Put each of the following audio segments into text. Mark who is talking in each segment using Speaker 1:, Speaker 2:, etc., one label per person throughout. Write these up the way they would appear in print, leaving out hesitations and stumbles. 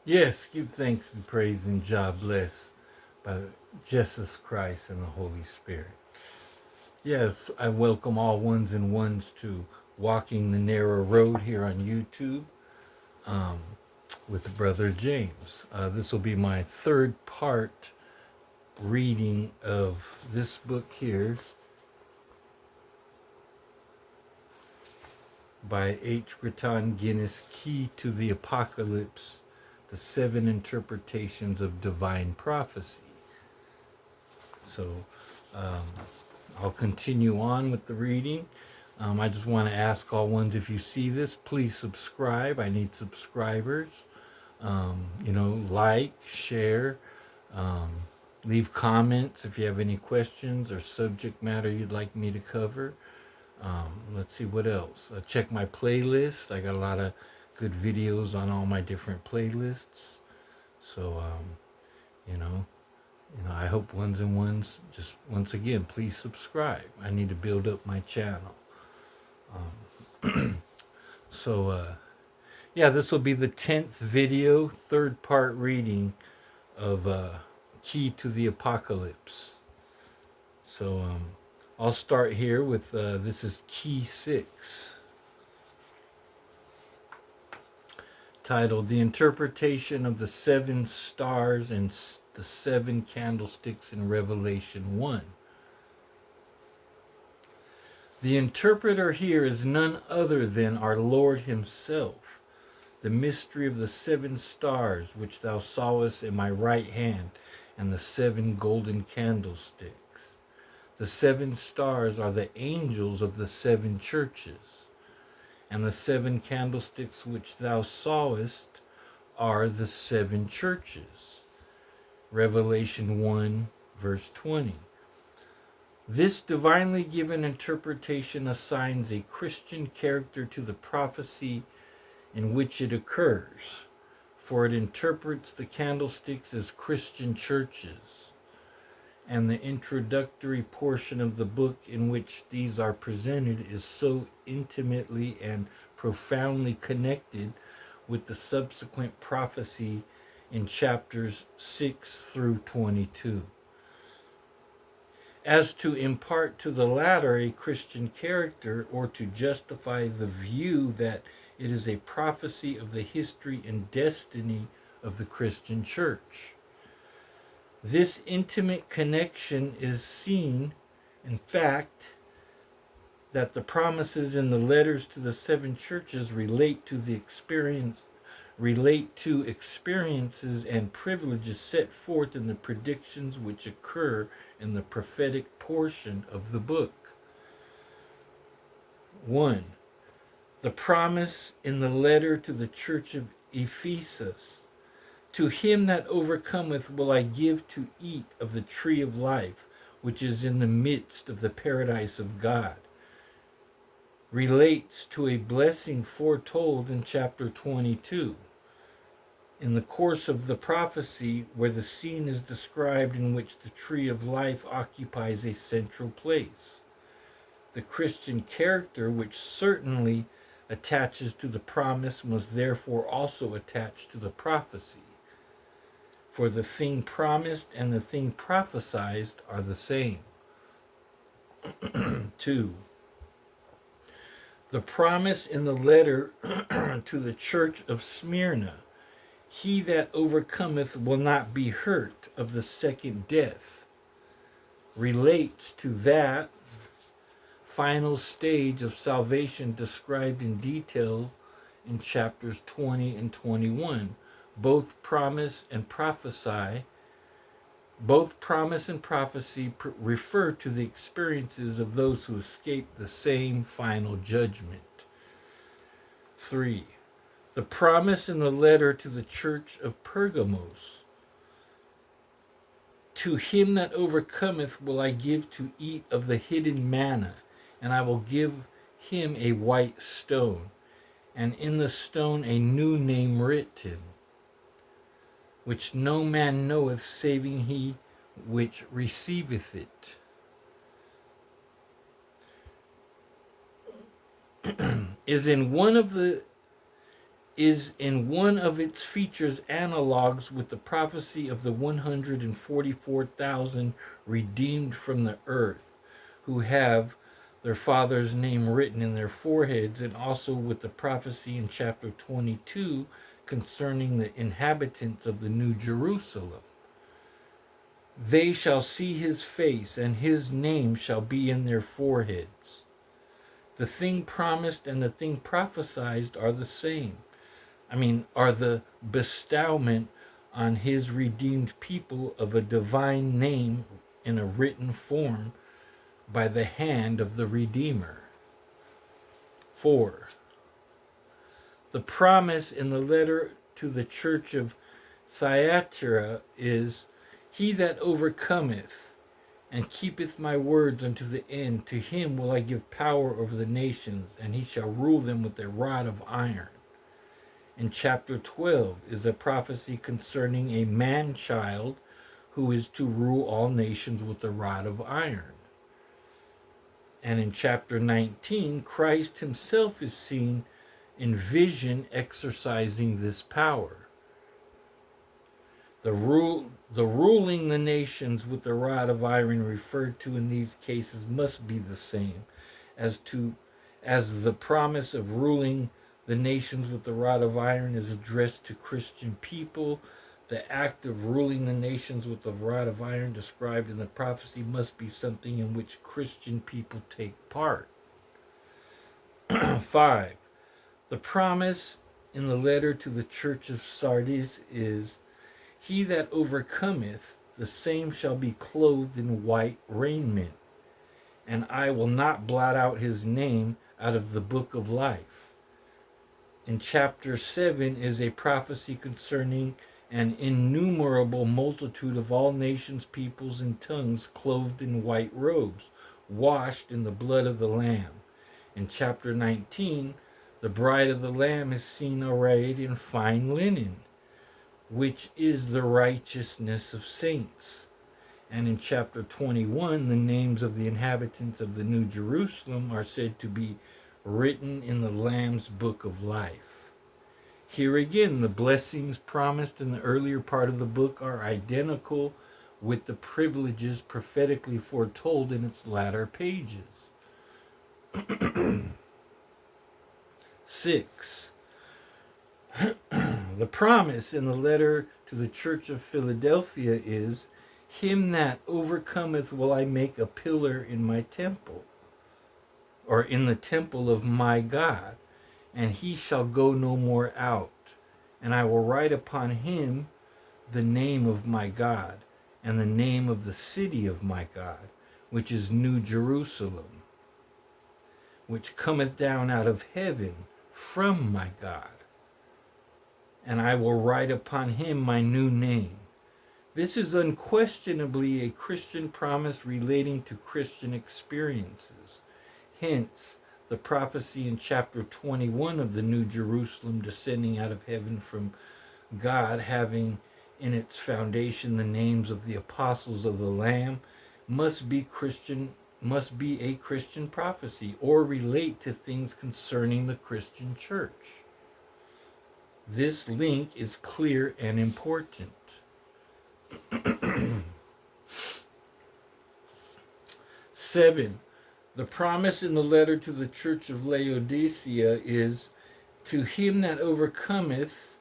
Speaker 1: Yes, give thanks and praise and God bless by Jesus Christ and the Holy Spirit. Yes, I welcome all ones and ones to Walking the Narrow Road here on YouTube um, with Brother James. This will be my third part reading of this book here by H.G.Guinness, Key to the Apocalypse, the Seven Interpretations of Divine Prophecy. So um, I'll continue on with the reading. I just want to ask all ones, if you see this, please subscribe. I need subscribers. Like, share, um, leave comments if you have any questions or subject matter you'd like me to cover. Let's see what else. Check my playlist. I got a lot of good videos on all my different playlists. So, you know, I hope ones and ones, just once again, please subscribe. I need to build up my channel. So, yeah, this will be the 10th video, third part reading of Key to the Apocalypse. So, I'll start here with this is Key 6, titled The Interpretation of the Seven Stars and the Seven Candlesticks in Revelation 1. The interpreter here is none other than our Lord himself. The mystery of the seven stars which thou sawest in my right hand, and the seven golden candlesticks. The seven stars are the angels of the seven churches, and the seven candlesticks which thou sawest are the seven churches. Revelation 1, verse 20. This divinely given interpretation assigns a Christian character to the prophecy in which it occurs, for it interprets the candlesticks as Christian churches, and the introductory portion of the book in which these are presented is so intimately and profoundly connected with the subsequent prophecy in chapters 6 through 22. As to impart to the latter a Christian character, or to justify the view that it is a prophecy of the history and destiny of the Christian church. This intimate connection is seen, in fact, that the promises in the letters to the seven churches relate to experiences and privileges set forth in the predictions which occur in the prophetic portion of the book. 1. The promise in the letter to the church of Ephesus: to him that overcometh will I give to eat of the tree of life, which is in the midst of the paradise of God, relates to a blessing foretold in chapter 22. In the course of the prophecy, where the scene is described in which the tree of life occupies a central place. The Christian character, which certainly attaches to the promise, must therefore also attach to the prophecy. For the thing promised and the thing prophesied are the same. 2. The promise in the letter to the church of Smyrna: he that overcometh will not be hurt of the second death, relates to that final stage of salvation described in detail in chapters 20 and 21. Both promise and prophecy refer to the experiences of those who escape the same final judgment. 3. The promise in the letter to the church of Pergamos: to him that overcometh will I give to eat of the hidden manna, and I will give him a white stone, and in the stone a new name written, which no man knoweth saving he which receiveth it. Is in one of the is in one of its features analogues with the prophecy of the 144,000 redeemed from the earth, who have their father's name written in their foreheads, and also with the prophecy in chapter 22 concerning the inhabitants of the New Jerusalem. They shall see his face, and his name shall be in their foreheads. The thing promised and the thing prophesied are the same. Are the bestowment on his redeemed people of a divine name in a written form by the hand of the Redeemer. 4. The promise in the letter to the church of Thyatira is, "He that overcometh and keepeth my words unto the end, to him will I give power over the nations, and he shall rule them with a rod of iron." In chapter 12 is a prophecy concerning a man-child who is to rule all nations with a rod of iron. And in chapter 19, Christ himself is seen in vision exercising this power. The ruling the nations with the rod of iron referred to in these cases must be the same as the promise of ruling the nations with the rod of iron is addressed to Christian people. The act of ruling the nations with the rod of iron described in the prophecy must be something in which Christian people take part. 5. The promise in the letter to the church of Sardis is, "He that overcometh, the same shall be clothed in white raiment, and I will not blot out his name out of the book of life." In chapter 7 is a prophecy concerning an innumerable multitude of all nations, peoples, and tongues clothed in white robes, washed in the blood of the Lamb. In chapter 19, the bride of the Lamb is seen arrayed in fine linen, which is the righteousness of saints. And in chapter 21, the names of the inhabitants of the New Jerusalem are said to be written in the Lamb's book of life. Here again, the blessings promised in the earlier part of the book are identical with the privileges prophetically foretold in its latter pages. 6. The promise in the letter to the church of Philadelphia is, "Him that overcometh will I make a pillar in my temple," or in the temple of my God, "and he shall go no more out. And I will write upon him the name of my God, and the name of the city of my God, which is New Jerusalem, which cometh down out of heaven from my God. And I will write upon him my new name." This is unquestionably a Christian promise relating to Christian experiences. Hence, the prophecy in chapter 21 of the New Jerusalem descending out of heaven from God, having in its foundation the names of the apostles of the Lamb, must be a Christian prophecy or relate to things concerning the Christian church. This link is clear and important. 7. The promise in the letter to the church of Laodicea is, "To him that overcometh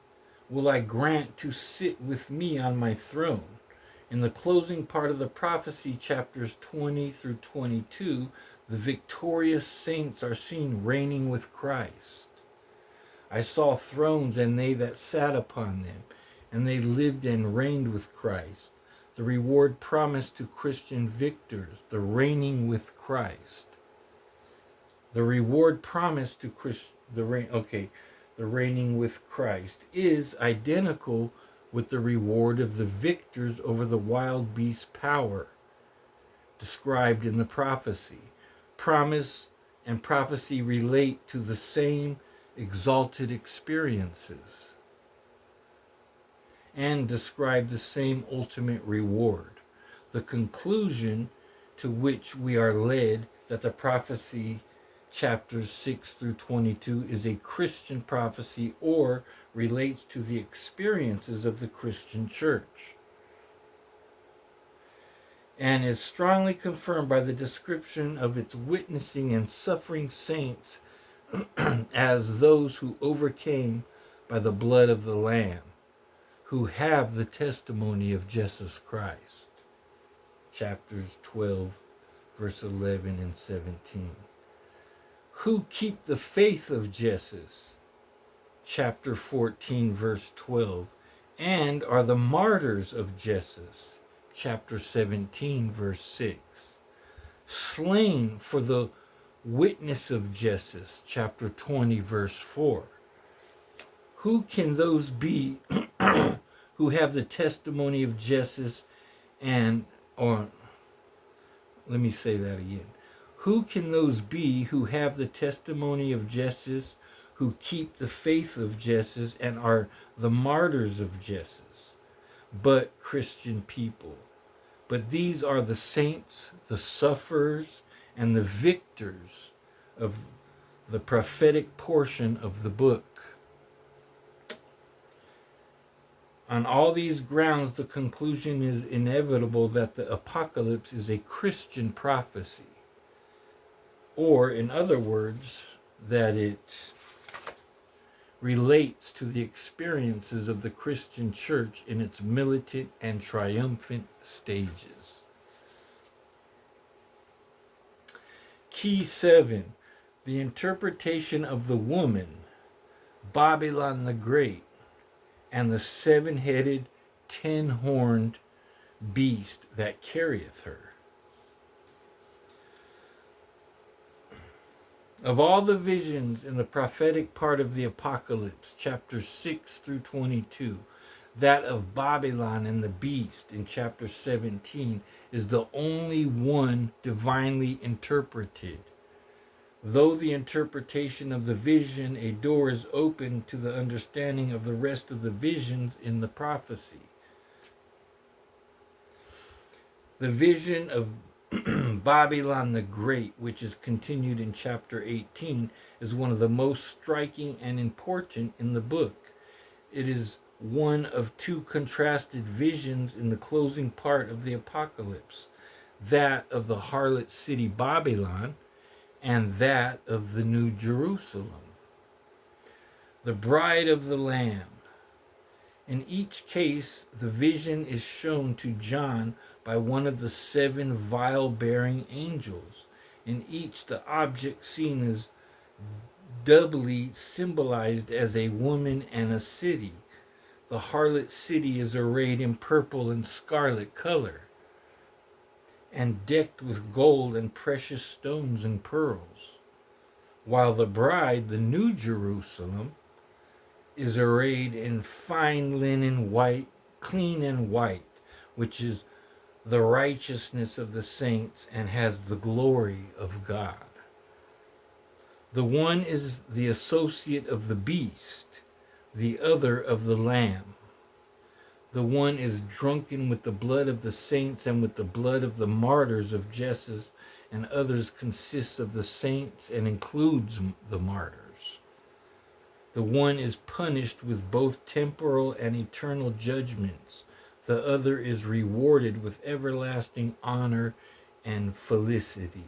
Speaker 1: will I grant to sit with me on my throne." In the closing part of the prophecy, chapters 20 through 22, the victorious saints are seen reigning with Christ. "I saw thrones, and they that sat upon them, and they lived and reigned with Christ." The reward promised to Christian victors, the reigning with Christ. The reward promised to the reigning with Christ is identical with the reward of the victors over the wild beast power described in the prophecy. Promise and prophecy relate to the same exalted experiences and describe the same ultimate reward. The conclusion to which we are led that the prophecy chapters 6 through 22, is a Christian prophecy or relates to the experiences of the Christian church, and is strongly confirmed by the description of its witnessing and suffering saints as those who overcame by the blood of the Lamb, who have the testimony of Jesus Christ. Chapters 12, verse 11 and 17. Who keep the faith of Jesus. Chapter 14, verse 12. And are the martyrs of Jesus. Chapter 17, verse 6. Slain for the witness of Jesus. Chapter 20, verse 4. Who can those be who have the testimony of Jesus let me say that again. Who can those be who have the testimony of Jesus, who keep the faith of Jesus, and are the martyrs of Jesus? But Christian people. But these are the saints, the sufferers, and the victors of the prophetic portion of the book. On all these grounds, the conclusion is inevitable that the apocalypse is a Christian prophecy, or, in other words, that it relates to the experiences of the Christian church in its militant and triumphant stages. Key 7. The interpretation of the woman, Babylon the Great, and the 7-headed, 10-horned beast that carrieth her. Of all the visions in the prophetic part of the Apocalypse, chapters 6 through 22, that of Babylon and the beast in chapter 17 is the only one divinely interpreted. Though the interpretation of the vision, a door is open to the understanding of the rest of the visions in the prophecy. The vision of Babylon the Great, which is continued in chapter 18, is one of the most striking and important in the book. It is one of two contrasted visions in the closing part of the Apocalypse, that of the harlot city Babylon, and that of the New Jerusalem, the bride of the Lamb. In each case, the vision is shown to John by one of the 7 vial-bearing angels. In each, the object seen is doubly symbolized as a woman and a city. The harlot city is arrayed in purple and scarlet color, and decked with gold and precious stones and pearls, while the bride, the New Jerusalem, is arrayed in fine linen white, clean and white, which is the righteousness of the saints and has the glory of God. The one is the associate of the beast, the other of the Lamb. The one is drunken with the blood of the saints and with the blood of the martyrs of Jesus, and others consists of the saints and includes the martyrs. The one is punished with both temporal and eternal judgments. The other is rewarded with everlasting honor and felicity.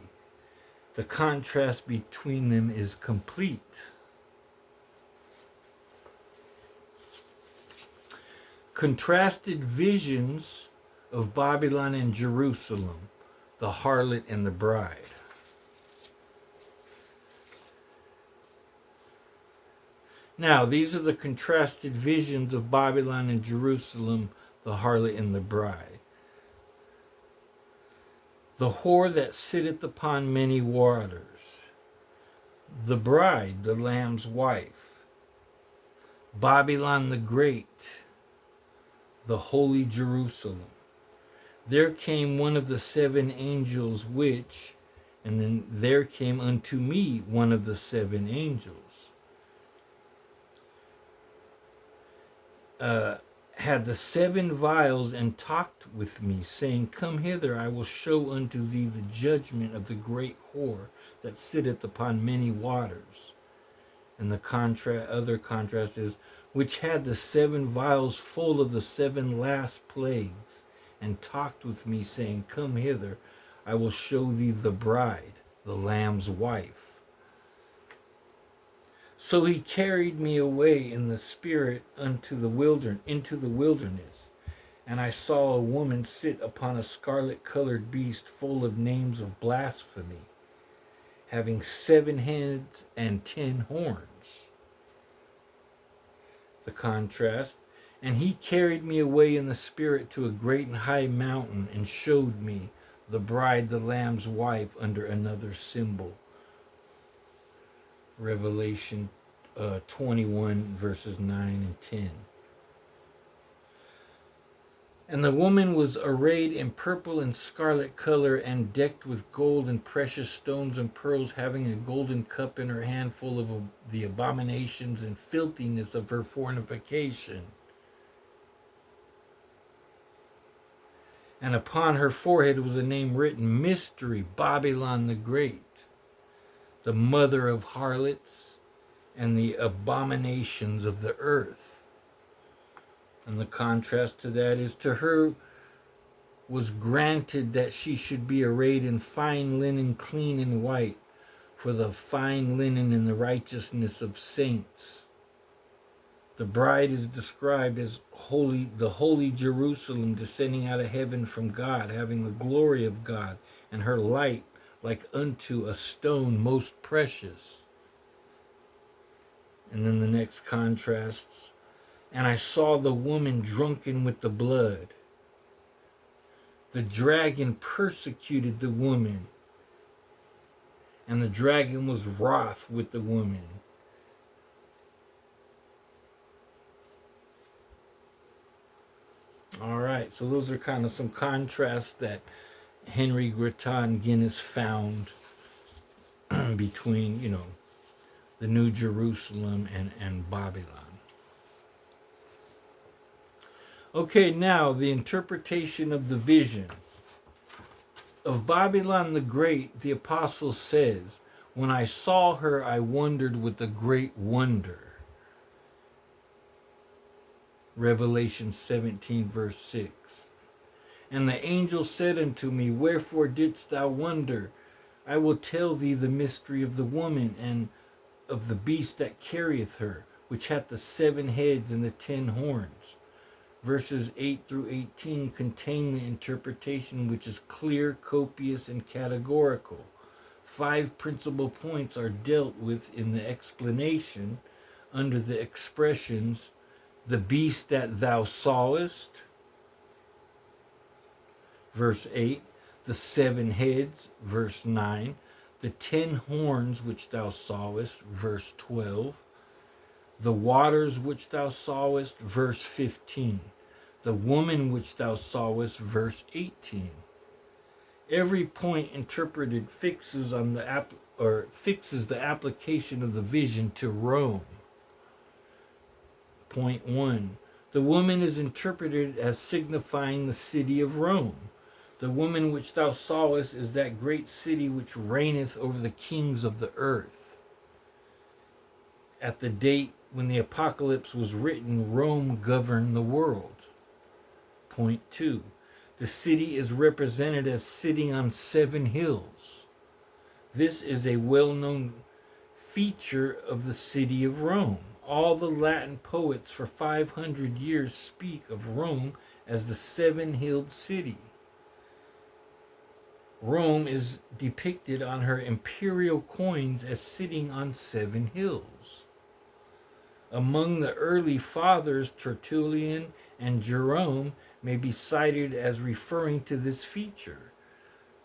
Speaker 1: The contrast between them is complete. Contrasted visions of Babylon and Jerusalem, the harlot and the bride. Now, these are the contrasted visions of Babylon and Jerusalem, the harlot and the bride. The whore that sitteth upon many waters. The bride, the Lamb's wife. Babylon the Great, the holy Jerusalem. There came one of the 7 angels which, and then there came unto me one of the 7 angels, had the 7 vials, and talked with me, saying, Come hither, I will show unto thee the judgment of the great whore that sitteth upon many waters. And the other contrast is, which had the 7 vials full of the 7 last plagues, and talked with me, saying, Come hither, I will show thee the bride, the Lamb's wife. So he carried me away in the spirit into the wilderness, and I saw a woman sit upon a scarlet-colored beast full of names of blasphemy, having 7 heads and 10 horns. The contrast, and he carried me away in the spirit to a great and high mountain, and showed me the bride, the Lamb's wife, under another symbol. Revelation 21, verses 9 and 10. And the woman was arrayed in purple and scarlet color, and decked with gold and precious stones and pearls, having a golden cup in her hand full of the abominations and filthiness of her fornication. And upon her forehead was a name written, Mystery, Babylon the Great, the mother of harlots and the abominations of the earth. And the contrast to that is, to her was granted that she should be arrayed in fine linen, clean and white, for the fine linen and the righteousness of saints. The bride is described as the holy Jerusalem, descending out of heaven from God, having the glory of God, and her light like unto a stone most precious. And then the next contrasts, and I saw the woman drunken with the blood. The dragon persecuted the woman, and the dragon was wroth with the woman. All right, so those are kind of some contrasts that H.G.Guinness found between, the New Jerusalem and Babylon. Okay, now the interpretation of the vision. Of Babylon the Great, the apostle says, When I saw her, I wondered with a great wonder. Revelation 17, verse 6. And the angel said unto me, Wherefore didst thou wonder? I will tell thee the mystery of the woman, and of the beast that carrieth her, which hath the 7 heads and the 10 horns. Verses 8 through 18 contain the interpretation, which is clear, copious, and categorical. 5 principal points are dealt with in the explanation under the expressions, the beast that thou sawest, verse 8, the 7 heads, verse 9, the 10 horns which thou sawest, verse 12, the waters which thou sawest, verse 15, the woman which thou sawest, verse 18. Every point interpreted fixes the application of the vision to Rome. Point 1. The woman is interpreted as signifying the city of Rome. The woman which thou sawest is that great city which reigneth over the kings of the earth. At the date when the apocalypse was written, Rome governed the world. Point 2. The city is represented as sitting on 7 hills. This is a well-known feature of the city of Rome. All the Latin poets for 500 years speak of Rome as the 7-hilled city. Rome is depicted on her imperial coins as sitting on 7 hills. Among the early fathers, Tertullian and Jerome may be cited as referring to this feature.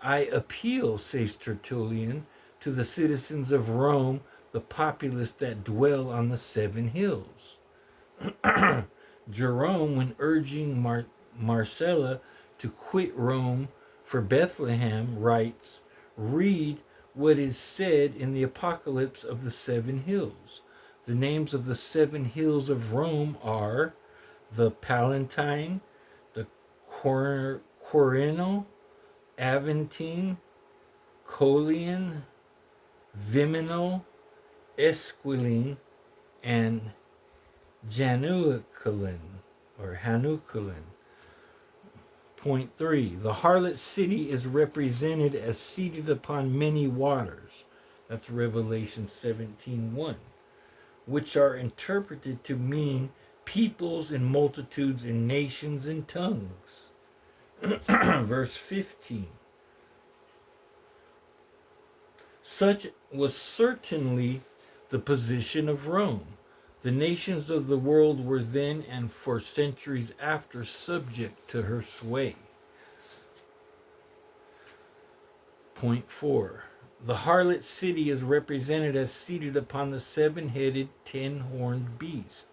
Speaker 1: I appeal, says Tertullian, to the citizens of Rome, the populace that dwell on the 7 hills. Jerome, when urging Marcella to quit Rome for Bethlehem, writes, Read what is said in the Apocalypse of the 7 hills. The names of the 7 hills of Rome are the Palatine, the Quirino, Aventine, Colian, Viminal, Esquiline, and Januculin or Hanuculin. Point 3. The harlot city is represented as seated upon many waters. That's Revelation 17:1, which are interpreted to mean peoples and multitudes and nations and tongues. Verse 15. Such was certainly the position of Rome. The nations of the world were then and for centuries after subject to her sway. Point 4. The harlot city is represented as seated upon the seven-headed, ten-horned beast.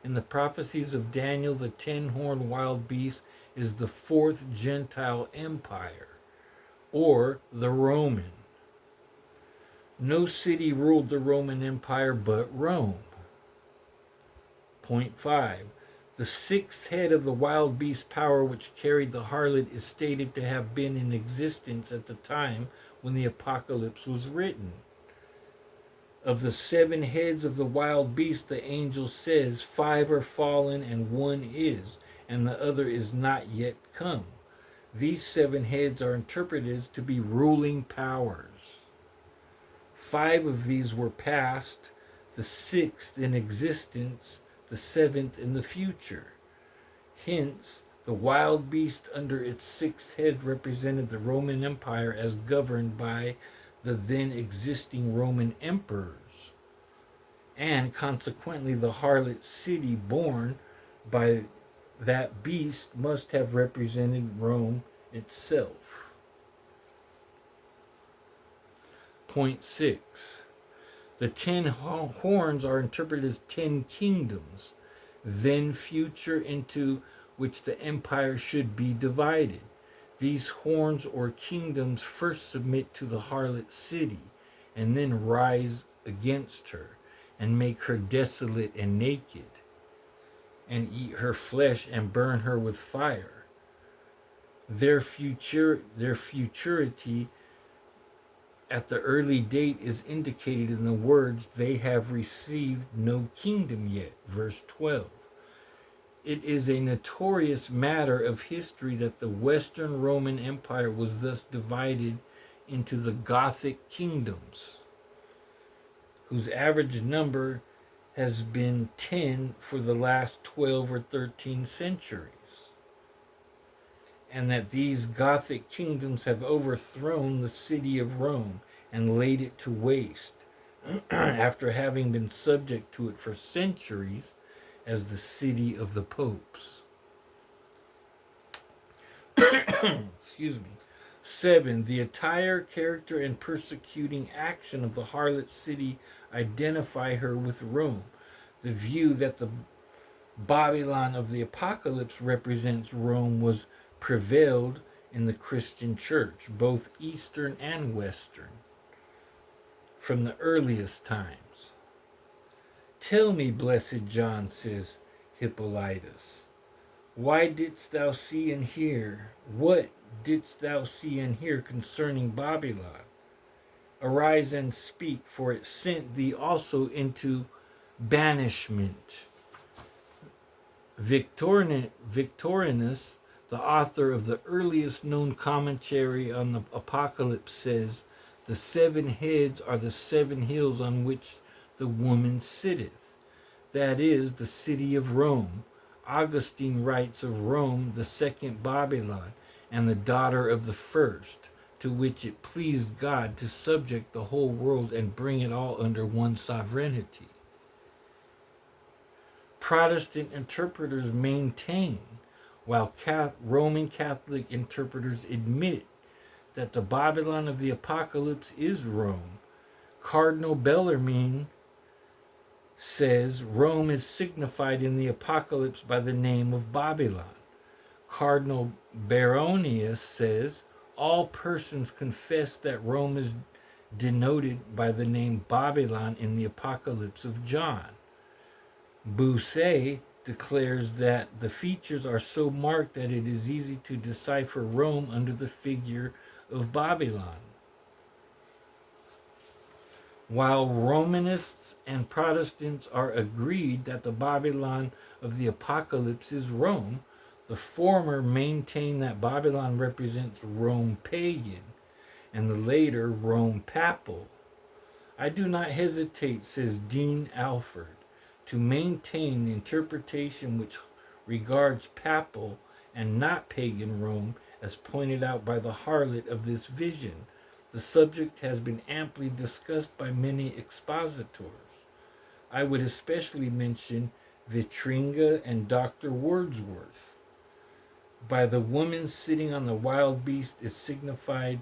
Speaker 1: In the prophecies of Daniel, the ten-horned wild beast is the fourth Gentile empire, or the Roman. No city ruled the Roman Empire but Rome. Point 5. The sixth head of the wild beast power which carried the harlot is stated to have been in existence at the time when the apocalypse was written. Of the seven heads of the wild beast, the angel says, 5 are fallen and 1 is, and the other is not yet come. These 7 heads are interpreted to be ruling powers. 5 of these were past, the 6th in existence, the 7th in the future. Hence, the wild beast under its 6th head represented the Roman Empire as governed by the then existing Roman emperors, and consequently the harlot city born by that beast must have represented Rome itself. Point 6. The 10 horns are interpreted as 10 kingdoms, then future, into which the empire should be divided. These horns or kingdoms first submit to the harlot city, and then rise against her, and make her desolate and naked, and eat her flesh and burn her with fire. Their futurity at the early date is indicated in the words, they have received no kingdom yet. Verse 12. It is a notorious matter of history that the Western Roman Empire was thus divided into the Gothic kingdoms, whose average number has been 10 for the last 12 or 13 centuries, and that these Gothic kingdoms have overthrown the city of Rome and laid it to waste after having been subject to it for centuries as the city of the popes. Excuse me. 7. The attire, character, and persecuting action of the harlot city identify her with Rome. The view that the Babylon of the Apocalypse represents Rome was prevailed in the Christian church, both Eastern and Western, from the earliest times. Tell me, blessed John, says Hippolytus, why didst thou see and hear? What didst thou see and hear concerning Babylon? Arise and speak, for it sent thee also into banishment. Victorinus, the author of the earliest known commentary on the Apocalypse, says, the 7 heads are the 7 hills on which the woman sitteth, that is, the city of Rome. Augustine writes of Rome, the second Babylon, and the daughter of the first, to which it pleased God to subject the whole world and bring it all under one sovereignty. Protestant interpreters maintain, while Roman Catholic interpreters admit, that the Babylon of the Apocalypse is Rome. Cardinal Bellarmine says Rome is signified in the Apocalypse by the name of Babylon. Cardinal Baronius says all persons confess that Rome is denoted by the name Babylon in the Apocalypse of John. Bossuet declares that the features are so marked that it is easy to decipher Rome under the figure of Babylon. While Romanists and Protestants are agreed that the Babylon of the Apocalypse is Rome, the former maintain that Babylon represents Rome pagan and the later Rome papal. I do not hesitate, says Dean Alford, to maintain the interpretation which regards papal and not pagan Rome as pointed out by the harlot of this vision. The subject has been amply discussed by many expositors. I would especially mention Vitringa and Dr. Wordsworth. By the woman sitting on the wild beast is signified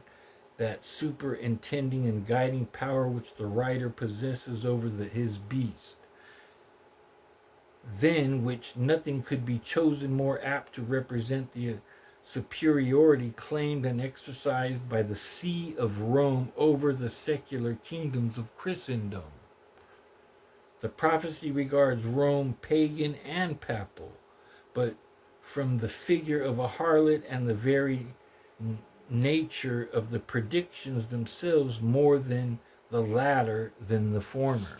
Speaker 1: that superintending and guiding power which the writer possesses over his beast, than which nothing could be chosen more apt to represent the superiority claimed and exercised by the See of Rome over the secular kingdoms of Christendom. The prophecy regards Rome pagan and papal, but from the figure of a harlot and the very nature of the predictions themselves more than the latter than the former.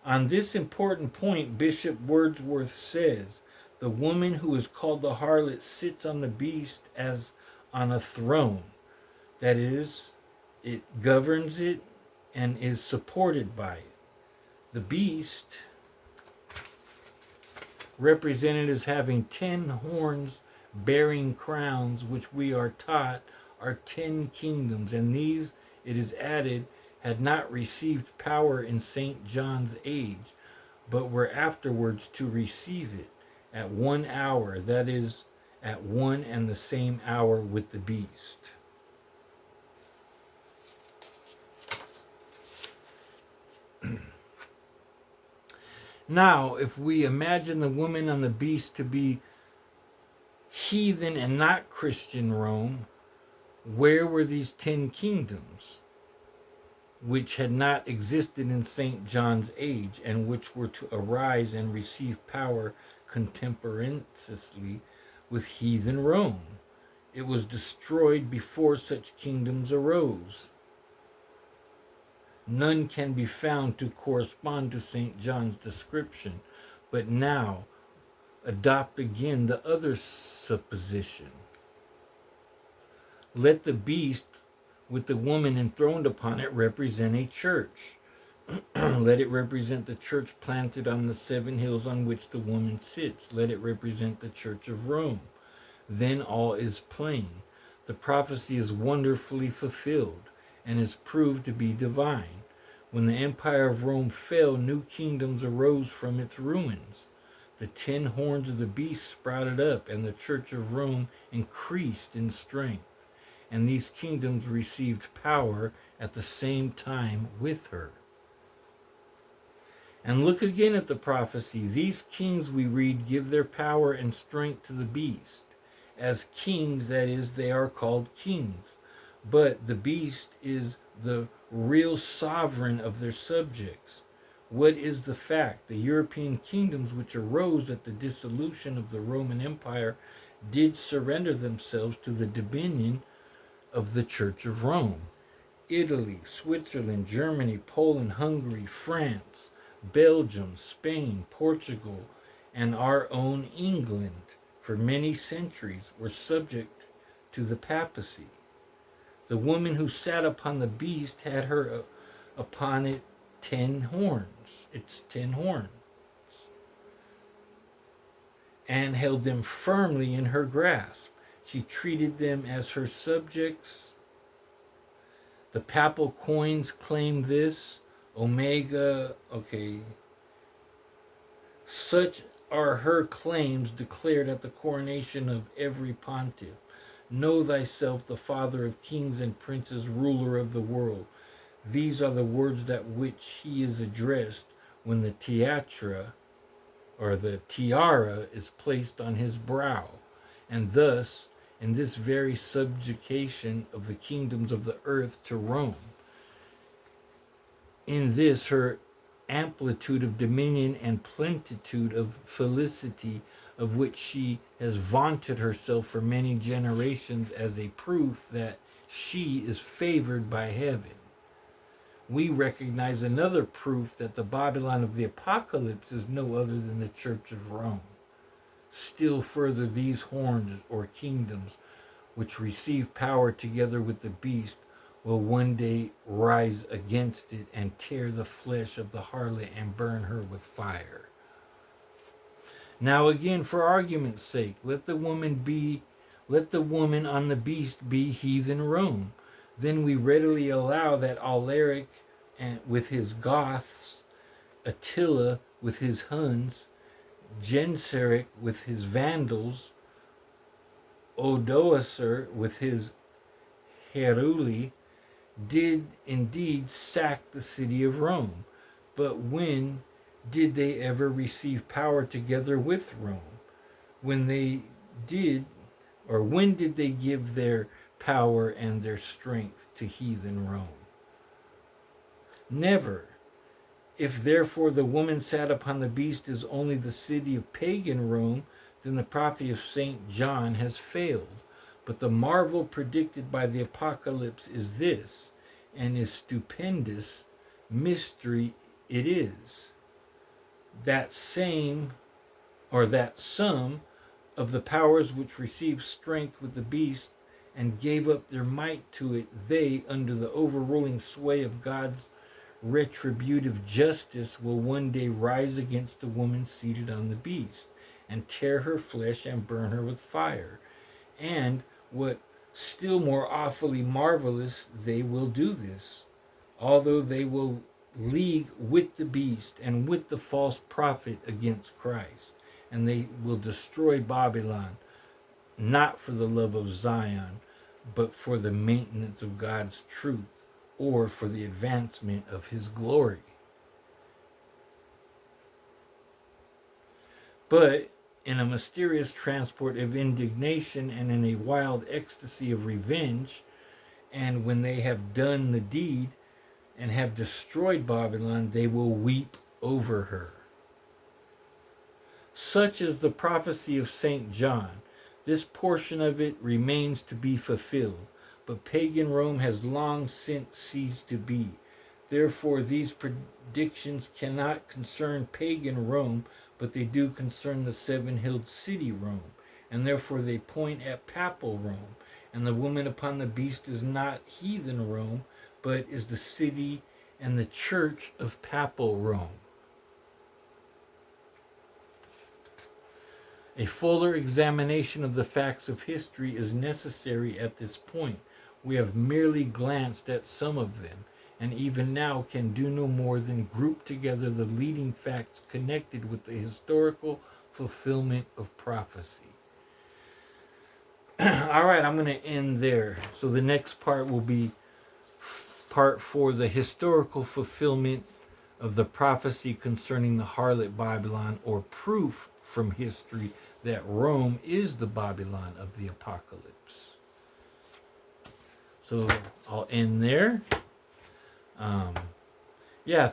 Speaker 1: On this important point, Bishop Wordsworth says, the woman who is called the harlot sits on the beast as on a throne. That is, it governs it and is supported by it. The beast, represented as having 10 horns bearing crowns, which we are taught are 10 kingdoms, and these, it is added, had not received power in St. John's age, but were afterwards to receive it at 1 hour, that is, at one and the same hour with the beast. Now, if we imagine the woman on the beast to be heathen and not Christian Rome, where were these 10 kingdoms, which had not existed in St. John's age, and which were to arise and receive power contemporaneously with heathen Rome? It was destroyed before such kingdoms arose. None can be found to correspond to St. John's description, but now adopt again the other supposition. Let the beast with the woman enthroned upon it represent a church. Let it represent the church planted on the 7 hills on which the woman sits. Let it represent the church of Rome. Then all is plain. The prophecy is wonderfully fulfilled and is proved to be divine. When the empire of Rome fell, new kingdoms arose from its ruins. The 10 horns of the beast sprouted up, and the church of Rome increased in strength. And these kingdoms received power at the same time with her. And look again at the prophecy. These kings, we read, give their power and strength to the beast. As kings, that is, they are called kings. But the beast is the real sovereign of their subjects. What is the fact? The European kingdoms which arose at the dissolution of the Roman Empire did surrender themselves to the dominion of the Church of Rome. Italy, Switzerland, Germany, Poland, Hungary, France, Belgium, Spain, Portugal, and our own England for many centuries were subject to the papacy. The woman who sat upon the beast had her upon it 10 horns. It's 10 horns. And held them firmly in her grasp. She treated them as her subjects. The papal coins claim this. Omega, okay. Such are her claims declared at the coronation of every pontiff. Know thyself the Father of kings and princes, ruler of the world. These are the words that which he is addressed when the tiara is placed on his brow. And thus, in this very subjugation of the kingdoms of the earth to Rome, in this her amplitude of dominion and plenitude of felicity, of which she has vaunted herself for many generations as a proof that she is favored by heaven. We recognize another proof that the Babylon of the Apocalypse is no other than the Church of Rome. Still further, these horns or kingdoms, which receive power together with the beast, will one day rise against it and tear the flesh of the harlot and burn her with fire. Now again, for argument's sake, let the woman on the beast be heathen Rome. Then we readily allow that Alaric with his Goths, Attila with his Huns, Genseric with his Vandals, Odoacer with his Heruli, did indeed sack the city of Rome. But when did they ever receive power together with Rome? When did they give their power and their strength to heathen Rome? Never. If therefore the woman sat upon the beast is only the city of pagan Rome, then the prophecy of St. John has failed. But the marvel predicted by the Apocalypse is this, and is stupendous mystery it is, that some of the powers which received strength with the beast and gave up their might to it, they, under the overruling sway of God's retributive justice, will one day rise against the woman seated on the beast, and tear her flesh and burn her with fire. And what still more awfully marvelous, they will do this, although they will league with the beast and with the false prophet against Christ, and they will destroy Babylon, not for the love of Zion, but for the maintenance of God's truth, or for the advancement of his glory. But in a mysterious transport of indignation and in a wild ecstasy of revenge, and when they have done the deed and have destroyed Babylon, they will weep over her. Such is the prophecy of St. John. This portion of it remains to be fulfilled, but pagan Rome has long since ceased to be. Therefore, these predictions cannot concern pagan Rome, but they do concern the seven-hilled city Rome, and therefore they point at papal Rome. And the woman upon the beast is not heathen Rome, but is the city and the church of papal Rome. A fuller examination of the facts of history is necessary at this point. We have merely glanced at some of them, and even now can do no more than group together the leading facts connected with the historical fulfillment of prophecy. All right, I'm going to end there. So the next part will be part 4, the historical fulfillment of the prophecy concerning the harlot Babylon, or proof from history that Rome is the Babylon of the Apocalypse. So I'll end there.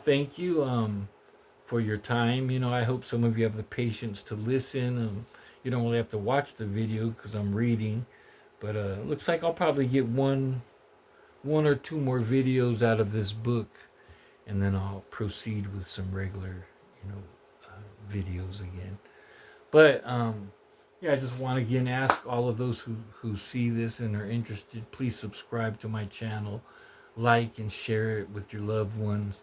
Speaker 1: Thank you for your time. I hope some of you have the patience to listen. You don't really have to watch the video because I'm reading, but it looks like I'll probably get one or two more videos out of this book, and then I'll proceed with some regular, videos again. But I just want to again ask all of those who see this and are interested, please subscribe to my channel, like and share it with your loved ones.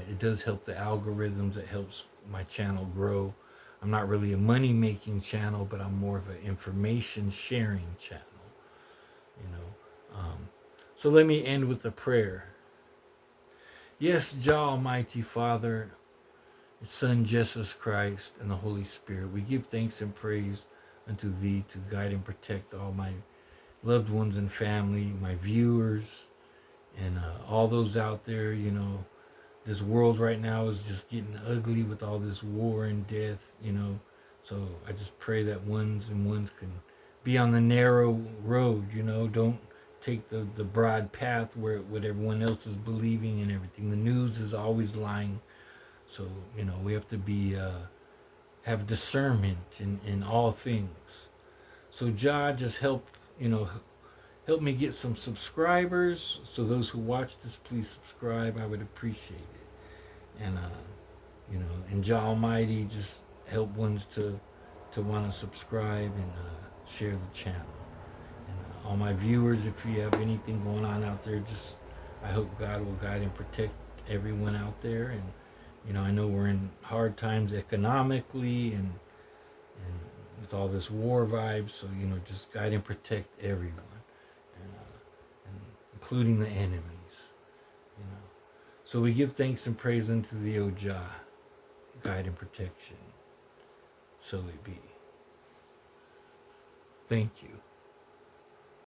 Speaker 1: It does help the algorithms. It helps my channel grow. I'm not really a money-making channel, but I'm more of an information-sharing channel. So let me end with a prayer. Yes, Jah Almighty Father, Your Son Jesus Christ, and the Holy Spirit, we give thanks and praise unto Thee to guide and protect all my loved ones and family, my viewers, and all those out there. This world right now is just getting ugly with all this war and death, So I just pray that ones can be on the narrow road, don't take the broad path where what everyone else is believing and everything. The news is always lying So, we have to be have discernment in all things. So Jah, just help me get some subscribers. So those who watch this, please subscribe. I would appreciate it. And and Jah Almighty, just help ones to want to subscribe and share the channel. And all my viewers, if you have anything going on out there, just I hope God will guide and protect everyone out there. And I know we're in hard times economically and with all this war vibes. So just guide and protect everyone, and including the enemies. You know. So we give thanks and praise unto the O Jah, guide and protection. So it be. Thank you.